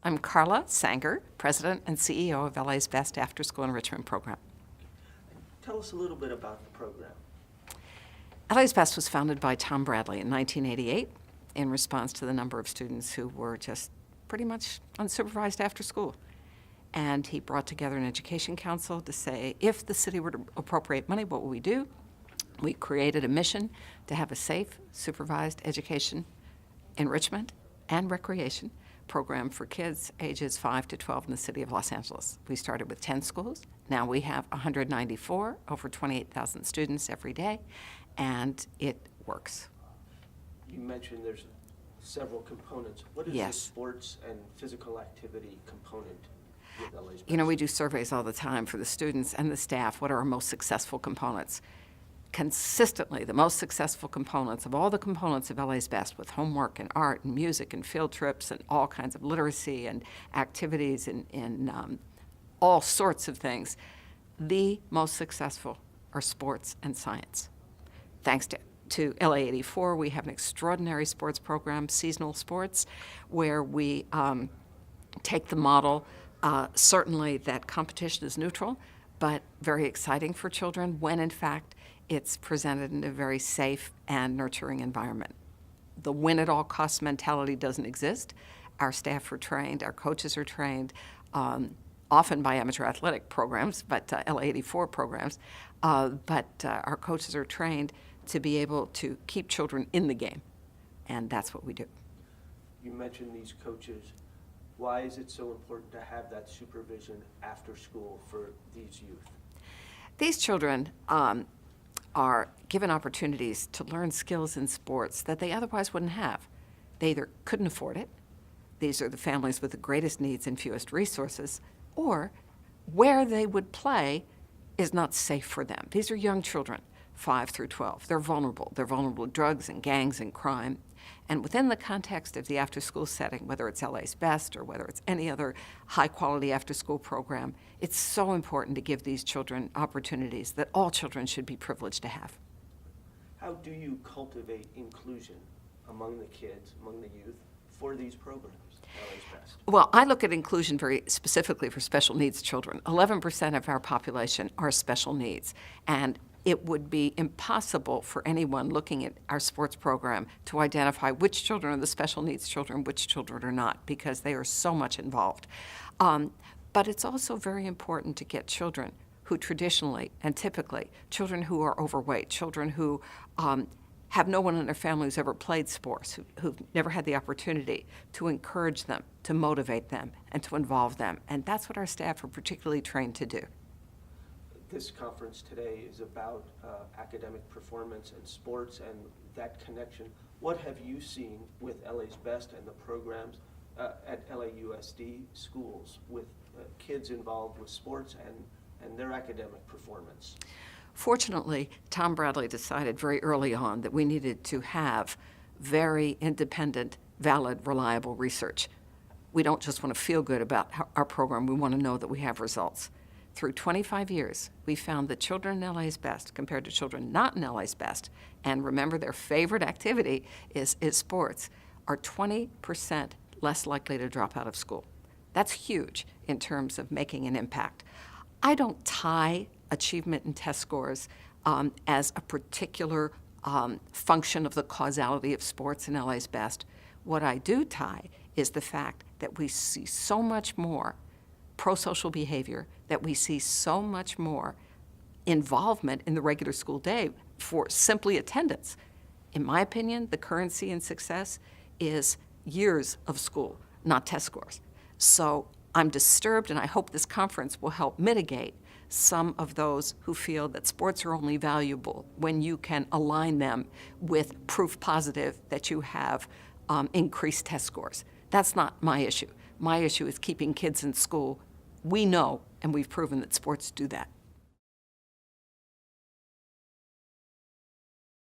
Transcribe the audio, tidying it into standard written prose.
I'm Carla Sanger, President and CEO of LA's Best After School Enrichment Program. Tell us a little bit about the program. LA's Best was founded by Tom Bradley in 1988 in response to the number of students who were just pretty much unsupervised after school. And he brought together an education council to say, if the city were to appropriate money, what would we do? We created a mission to have a safe, supervised education, enrichment, and recreation program for kids ages 5 to 12 in the city of Los Angeles. We started with 10 schools. Now we have 194, over 28,000 students every day, and it works. You mentioned there's several components. What is Yes. the sports and physical activity component with LA's Best? You know, we do surveys all the time for the students and the staff. What are our most successful components? Consistently, the most successful components of all the components of LA's Best, with homework and art and music and field trips and all kinds of literacy and activities and all sorts of things, the most successful are sports and science. Thanks to LA84, we have an extraordinary sports program, seasonal sports, where we take the model, certainly that competition is neutral, but very exciting for children when, in fact, it's presented in a very safe and nurturing environment. The win-at-all-costs mentality doesn't exist. Our staff are trained, our coaches are trained, often by amateur athletic programs, but LA84 programs, but our coaches are trained to be able to keep children in the game, and that's what we do. You mentioned these coaches. Why is it so important to have that supervision after school for these youth? These children are given opportunities to learn skills in sports that they otherwise wouldn't have. They either couldn't afford it, these are the families with the greatest needs and fewest resources, or where they would play is not safe for them. These are young children, 5 through 12. They're vulnerable. They're vulnerable to drugs and gangs and crime. And within the context of the after-school setting, whether it's LA's Best or whether it's any other high-quality after-school program, it's so important to give these children opportunities that all children should be privileged to have. How do you cultivate inclusion among the kids, among the youth, for these programs, LA's Best? Well, I look at inclusion very specifically for special needs children. 11% of our population are special needs, and it would be impossible for anyone looking at our sports program to identify which children are the special needs children, which children are not, because they are so much involved. But it's also very important to get children who traditionally and typically, children who are overweight, children who have no one in their family who's ever played sports, who've never had the opportunity, to encourage them, to motivate them, and to involve them. And that's what our staff are particularly trained to do. This conference today is about academic performance and sports and that connection. What have you seen with LA's Best and the programs at LAUSD schools with kids involved with sports and their academic performance? Fortunately, Tom Bradley decided very early on that we needed to have very independent, valid, reliable research. We don't just want to feel good about our program, we want to know that we have results. Through 25 years, we found that children in LA's Best compared to children not in LA's Best, and remember their favorite activity is sports, are 20% less likely to drop out of school. That's huge in terms of making an impact. I don't tie achievement and test scores as a particular function of the causality of sports in LA's Best. What I do tie is the fact that we see so much more pro-social behavior, that we see so much more involvement in the regular school day for simply attendance. In my opinion, the currency in success is years of school, not test scores. So I'm disturbed, and I hope this conference will help mitigate some of those who feel that sports are only valuable when you can align them with proof positive that you have increased test scores. That's not my issue. My issue is keeping kids in school. We know, and we've proven that sports do that.